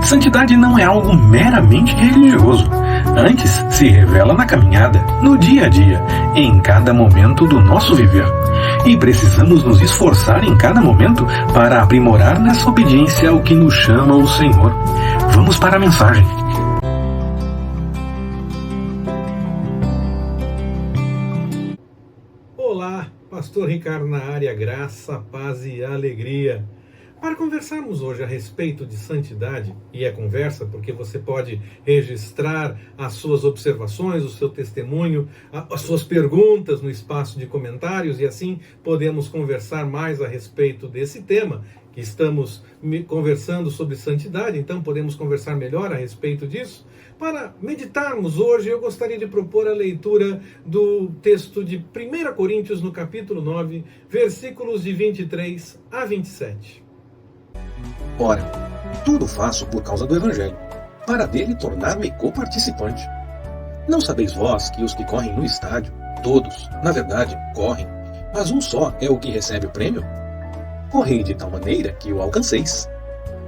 Santidade não é algo meramente religioso. Antes, se revela na caminhada, no dia a dia, em cada momento do nosso viver. E precisamos nos esforçar em cada momento para aprimorar nessa obediência ao que nos chama o Senhor. Vamos para a mensagem. Olá, Pastor Ricardo na área, graça, paz e alegria. Para conversarmos hoje a respeito de santidade, e é conversa porque você pode registrar as suas observações, o seu testemunho, as suas perguntas no espaço de comentários, e assim podemos conversar mais a respeito desse tema, que estamos conversando sobre santidade, então podemos conversar melhor a respeito disso. Para meditarmos hoje, eu gostaria de propor a leitura do texto de 1 Coríntios, no capítulo 9, versículos de 23 a 27. Ora, tudo faço por causa do Evangelho, para dele tornar-me coparticipante. Não sabeis vós que os que correm no estádio, todos, na verdade, correm, mas um só é o que recebe o prêmio? Correi de tal maneira que o alcanceis.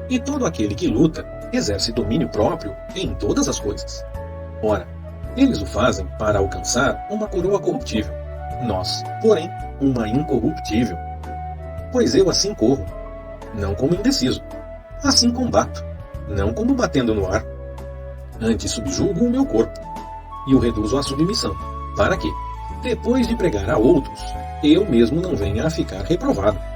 E todo aquele que luta, exerce domínio próprio em todas as coisas. Ora, eles o fazem para alcançar uma coroa corruptível, nós, porém, uma incorruptível. Pois eu assim corro, não como indeciso. Assim combato, não como batendo no ar. Antes subjugo o meu corpo e o reduzo à submissão, para que, depois de pregar a outros, eu mesmo não venha a ficar reprovado.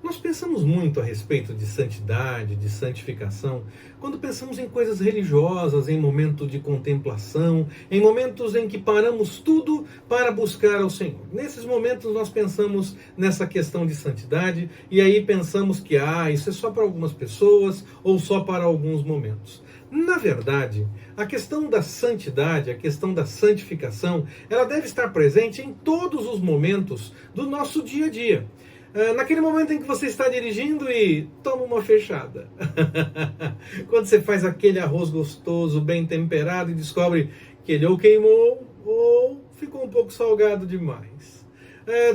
Nós pensamos muito a respeito de santidade, de santificação, quando pensamos em coisas religiosas, em momentos de contemplação, em momentos em que paramos tudo para buscar ao Senhor. Nesses momentos nós pensamos nessa questão de santidade e aí pensamos que isso é só para algumas pessoas ou só para alguns momentos. Na verdade, a questão da santidade, a questão da santificação, ela deve estar presente em todos os momentos do nosso dia a dia. Naquele momento em que você está dirigindo e toma uma fechada. Quando você faz aquele arroz gostoso, bem temperado e descobre que ele ou queimou ou ficou um pouco salgado demais.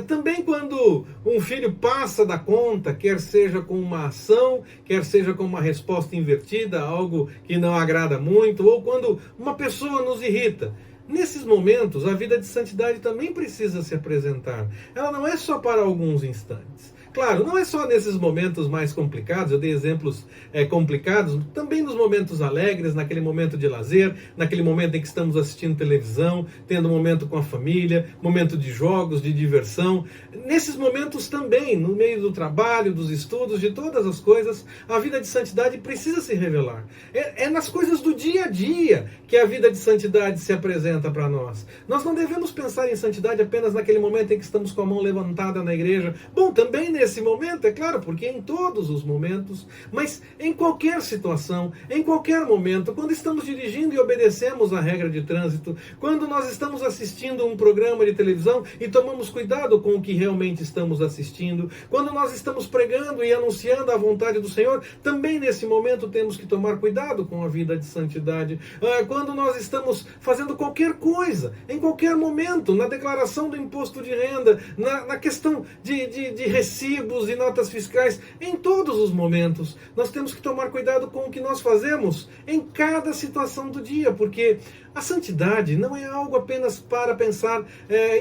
Também quando um filho passa da conta, quer seja com uma ação, quer seja com uma resposta invertida, algo que não agrada muito, ou quando uma pessoa nos irrita. Nesses momentos, a vida de santidade também precisa se apresentar. Ela não é só para alguns instantes. Claro, não é só nesses momentos mais complicados, eu dei exemplos complicados, também nos momentos alegres, naquele momento de lazer, naquele momento em que estamos assistindo televisão, tendo um momento com a família, momento de jogos, de diversão. Nesses momentos também, no meio do trabalho, dos estudos, de todas as coisas, a vida de santidade precisa se revelar. É nas coisas do dia a dia que a vida de santidade se apresenta para nós. Nós não devemos pensar em santidade apenas naquele momento em que estamos com a mão levantada na igreja. Bom, também nesse momento, é claro, porque em todos os momentos, mas em qualquer situação, em qualquer momento, quando estamos dirigindo e obedecemos a regra de trânsito, quando nós estamos assistindo um programa de televisão e tomamos cuidado com o que realmente estamos assistindo, quando nós estamos pregando e anunciando a vontade do Senhor, também nesse momento temos que tomar cuidado com a vida de santidade. Quando nós estamos fazendo qualquer coisa, em qualquer momento, na declaração do imposto de renda, na questão de recibos e notas fiscais, em todos os momentos, nós temos que tomar cuidado com o que nós fazemos em cada situação do dia, porque a santidade não é algo apenas para pensar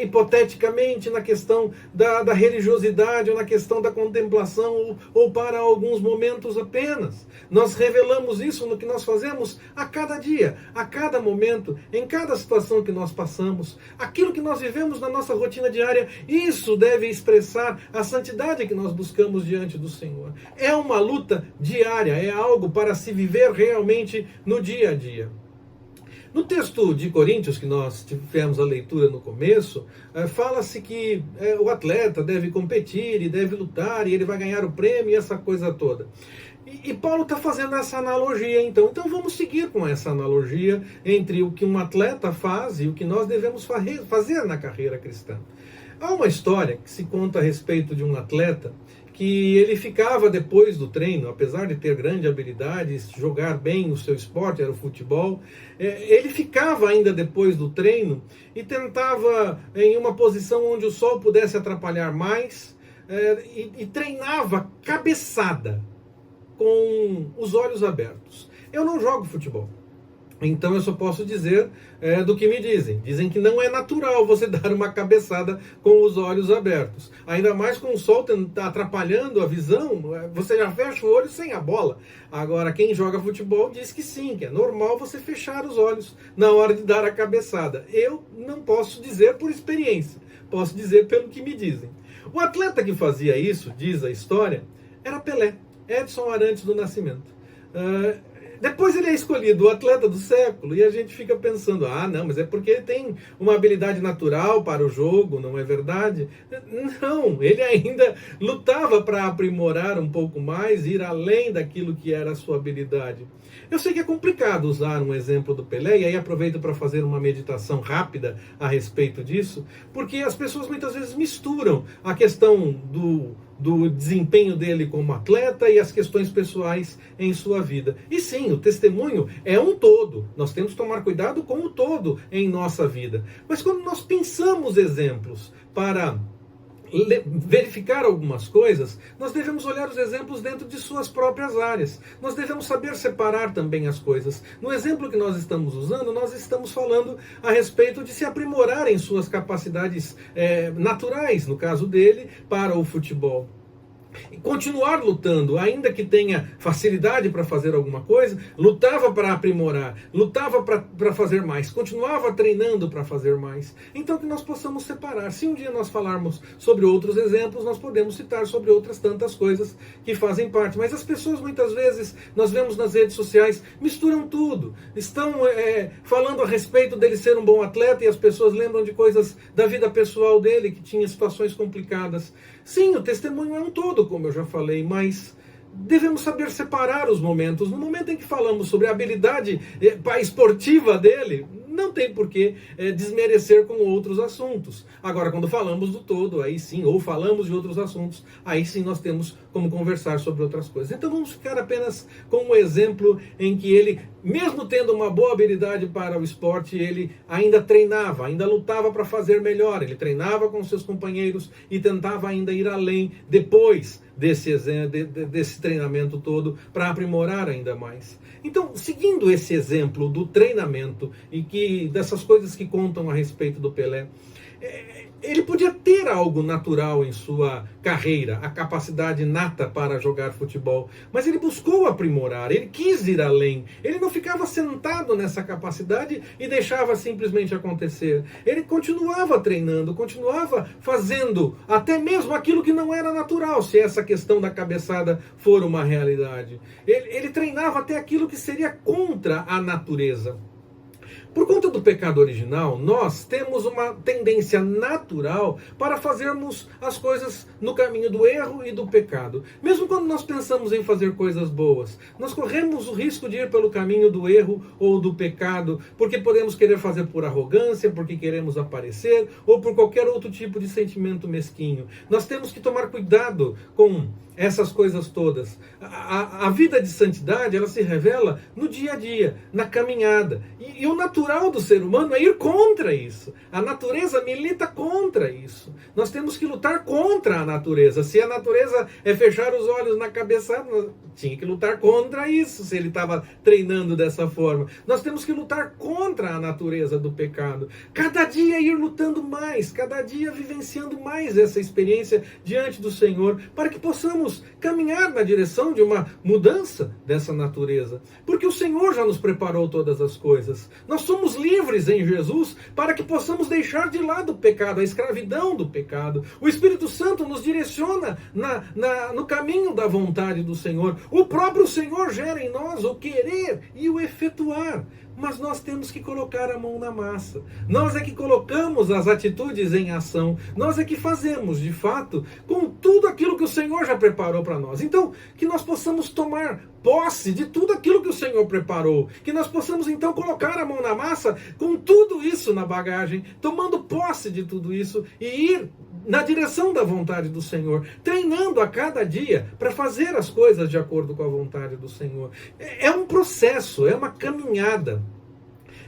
hipoteticamente na questão da religiosidade ou na questão da contemplação ou para alguns momentos apenas. Nós revelamos isso no que nós fazemos a cada dia, a cada momento, em cada situação que nós passamos. Aquilo que nós vivemos na nossa rotina diária, isso deve expressar a santidade que nós buscamos diante do Senhor. É uma luta diária, é algo para se viver realmente no dia a dia. No texto de Coríntios, que nós tivemos a leitura no começo, fala-se que o atleta deve competir e deve lutar e ele vai ganhar o prêmio e essa coisa toda. E Paulo está fazendo essa analogia, então vamos seguir com essa analogia entre o que um atleta faz e o que nós devemos fazer na carreira cristã. Há uma história que se conta a respeito de um atleta que ele ficava depois do treino, apesar de ter grande habilidade, jogar bem o seu esporte, era o futebol, ele ficava ainda depois do treino e tentava em uma posição onde o sol pudesse atrapalhar mais e treinava cabeçada, com os olhos abertos. Eu não jogo futebol. Então eu só posso dizer do que me dizem. Dizem que não é natural você dar uma cabeçada com os olhos abertos. Ainda mais com o sol atrapalhando a visão, você já fecha o olho sem a bola. Agora, quem joga futebol diz que sim, que é normal você fechar os olhos na hora de dar a cabeçada. Eu não posso dizer por experiência, posso dizer pelo que me dizem. O atleta que fazia isso, diz a história, era Pelé, Edson Arantes do Nascimento. Depois ele é escolhido o atleta do século e a gente fica pensando, não, mas é porque ele tem uma habilidade natural para o jogo, não é verdade? Não, ele ainda lutava para aprimorar um pouco mais, ir além daquilo que era a sua habilidade. Eu sei que é complicado usar um exemplo do Pelé, e aí aproveito para fazer uma meditação rápida a respeito disso, porque as pessoas muitas vezes misturam a questão do desempenho dele como atleta e as questões pessoais em sua vida. E sim, o testemunho é um todo. Nós temos que tomar cuidado com o todo em nossa vida. Mas quando nós pensamos exemplos para verificar algumas coisas, nós devemos olhar os exemplos dentro de suas próprias áreas. Nós devemos saber separar também as coisas. No exemplo que nós estamos usando, nós estamos falando a respeito de se aprimorar em suas capacidades naturais, no caso dele, para o futebol. E continuar lutando, ainda que tenha facilidade para fazer alguma coisa, lutava para aprimorar, lutava para fazer mais, continuava treinando para fazer mais. Então que nós possamos separar. Se um dia nós falarmos sobre outros exemplos, nós podemos citar sobre outras tantas coisas que fazem parte. Mas as pessoas muitas vezes, nós vemos nas redes sociais, misturam tudo. Estão falando a respeito dele ser um bom atleta e as pessoas lembram de coisas da vida pessoal dele, que tinha situações complicadas. Sim, o testemunho é um todo, como eu já falei, mas devemos saber separar os momentos. No momento em que falamos sobre a habilidade esportiva dele, não tem por que desmerecer com outros assuntos. Agora, quando falamos do todo, aí sim, ou falamos de outros assuntos, aí sim nós temos como conversar sobre outras coisas. Então vamos ficar apenas com um exemplo em que ele, mesmo tendo uma boa habilidade para o esporte, ele ainda treinava, ainda lutava para fazer melhor. Ele treinava com seus companheiros e tentava ainda ir além depois desse treinamento todo para aprimorar ainda mais. Então, seguindo esse exemplo do treinamento e dessas coisas que contam a respeito do Pelé, ele podia ter algo natural em sua carreira, a capacidade nata para jogar futebol, mas ele buscou aprimorar, ele quis ir além, ele não ficava sentado nessa capacidade e deixava simplesmente acontecer. Ele continuava treinando, continuava fazendo até mesmo aquilo que não era natural, se essa questão da cabeçada for uma realidade. Ele treinava até aquilo que seria contra a natureza. Por conta do pecado original, nós temos uma tendência natural para fazermos as coisas no caminho do erro e do pecado. Mesmo quando nós pensamos em fazer coisas boas, nós corremos o risco de ir pelo caminho do erro ou do pecado, porque podemos querer fazer por arrogância, porque queremos aparecer, ou por qualquer outro tipo de sentimento mesquinho. Nós temos que tomar cuidado com essas coisas todas. A vida de santidade, ela se revela no dia a dia, na caminhada. E o natural do ser humano é ir contra isso. A natureza milita contra isso. Nós temos que lutar contra a natureza. Se a natureza é fechar os olhos na cabeçada, tinha que lutar contra isso, se ele estava treinando dessa forma. Nós temos que lutar contra a natureza do pecado. Cada dia ir lutando mais, cada dia vivenciando mais essa experiência diante do Senhor, para que possamos caminhar na direção de uma mudança dessa natureza. Porque o Senhor já nos preparou todas as coisas. Nós somos livres em Jesus para que possamos deixar de lado o pecado, a escravidão do pecado. O Espírito Santo nos direciona no caminho da vontade do Senhor. O próprio Senhor gera em nós o querer e o efetuar. Mas nós temos que colocar a mão na massa. Nós é que colocamos as atitudes em ação. Nós é que fazemos, de fato, com tudo aquilo que o Senhor já preparou para nós. Então, que nós possamos tomar posse de tudo aquilo que o Senhor preparou. Que nós possamos, então, colocar a mão na massa com tudo isso na bagagem, tomando posse de tudo isso e ir na direção da vontade do Senhor, treinando a cada dia para fazer as coisas de acordo com a vontade do Senhor. É um processo, é uma caminhada.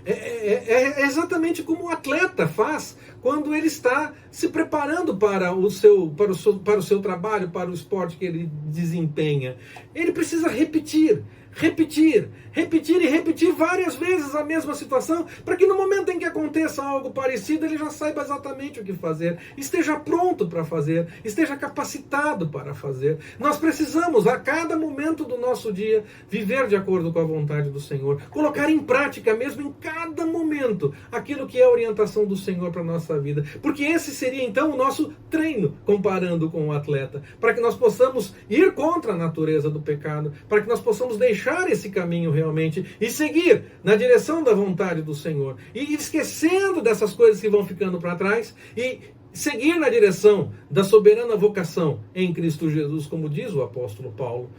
É exatamente como o atleta faz quando ele está se preparando para o seu trabalho, para o esporte que ele desempenha. Ele precisa repetir repetir e repetir várias vezes a mesma situação, para que no momento em que aconteça algo parecido, ele já saiba exatamente o que fazer, esteja pronto para fazer, esteja capacitado para fazer. Nós precisamos, a cada momento do nosso dia, viver de acordo com a vontade do Senhor, colocar em prática mesmo em cada momento aquilo que é a orientação do Senhor para a nossa vida, porque esse seria então o nosso treino, comparando com o atleta, para que nós possamos ir contra a natureza do pecado, para que nós possamos deixar esse caminho realmente e seguir na direção da vontade do Senhor, e esquecendo dessas coisas que vão ficando para trás, e seguir na direção da soberana vocação em Cristo Jesus, como diz o apóstolo Paulo.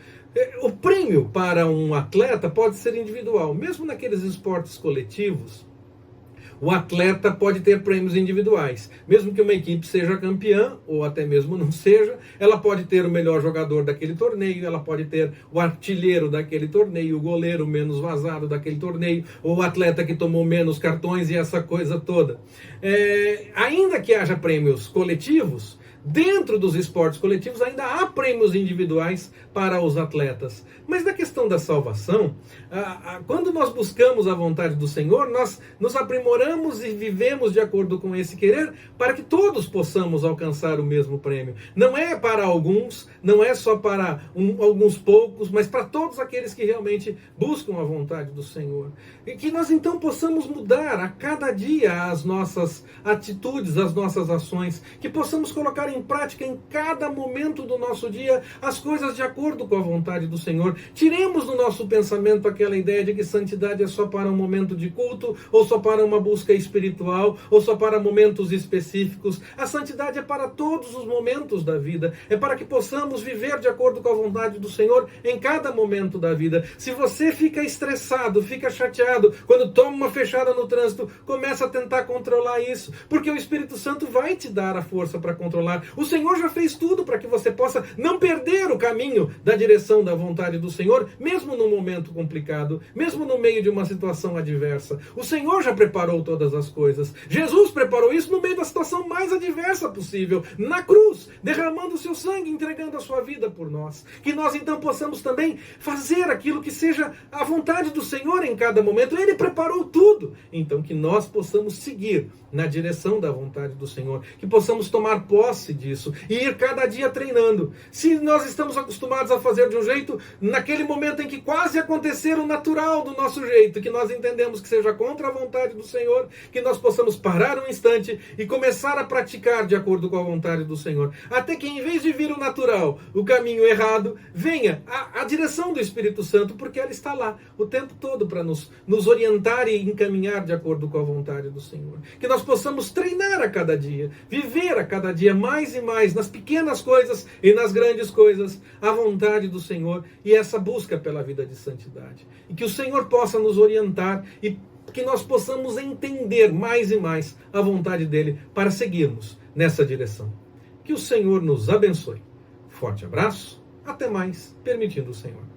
O prêmio para um atleta pode ser individual, mesmo naqueles esportes coletivos. O atleta pode ter prêmios individuais. Mesmo que uma equipe seja campeã, ou até mesmo não seja, ela pode ter o melhor jogador daquele torneio, ela pode ter o artilheiro daquele torneio, o goleiro menos vazado daquele torneio, ou o atleta que tomou menos cartões e essa coisa toda. Ainda que haja prêmios coletivos, dentro dos esportes coletivos ainda há prêmios individuais para os atletas. Mas na questão da salvação, quando nós buscamos a vontade do Senhor, nós nos aprimoramos e vivemos de acordo com esse querer, para que todos possamos alcançar o mesmo prêmio. Não é para alguns, não é só para alguns poucos, mas para todos aqueles que realmente buscam a vontade do Senhor. E que nós então possamos mudar a cada dia as nossas atitudes, as nossas ações, que possamos colocar em prática em cada momento do nosso dia as coisas de acordo com a vontade do Senhor. Tiremos do nosso pensamento aquela ideia de que santidade é só para um momento de culto, ou só para uma busca espiritual, ou só para momentos específicos. A santidade é para todos os momentos da vida, é para que possamos viver de acordo com a vontade do Senhor em cada momento da vida. Se você fica estressado, fica chateado, quando toma uma fechada no trânsito, começa a tentar controlar isso, porque o Espírito Santo vai te dar a força para controlar. O Senhor já fez tudo para que você possa não perder o caminho da direção da vontade do Senhor, mesmo num momento complicado, mesmo no meio de uma situação adversa. O Senhor já preparou todas as coisas. Jesus preparou isso no meio da situação mais adversa possível, na cruz, derramando o seu sangue, entregando a sua vida por nós. Que nós então possamos também fazer aquilo que seja a vontade do Senhor em cada momento. Ele preparou tudo. Então que nós possamos seguir na direção da vontade do Senhor, que possamos tomar posse disso e ir cada dia treinando. Se nós estamos acostumados a fazer de um jeito, naquele momento em que quase acontecer o natural do nosso jeito, que nós entendemos que seja contra a vontade do Senhor, que nós possamos parar um instante e começar a praticar de acordo com a vontade do Senhor, até que em vez de vir o natural, o caminho errado, venha a direção do Espírito Santo, porque ela está lá o tempo todo para nos orientar e encaminhar de acordo com a vontade do Senhor. Que nós possamos treinar a cada dia, viver a cada dia mais e mais, nas pequenas coisas e nas grandes coisas, a vontade do Senhor e essa busca pela vida de santidade. E que o Senhor possa nos orientar e que nós possamos entender mais e mais a vontade dele para seguirmos nessa direção. Que o Senhor nos abençoe. Forte abraço, até mais, permitindo o Senhor.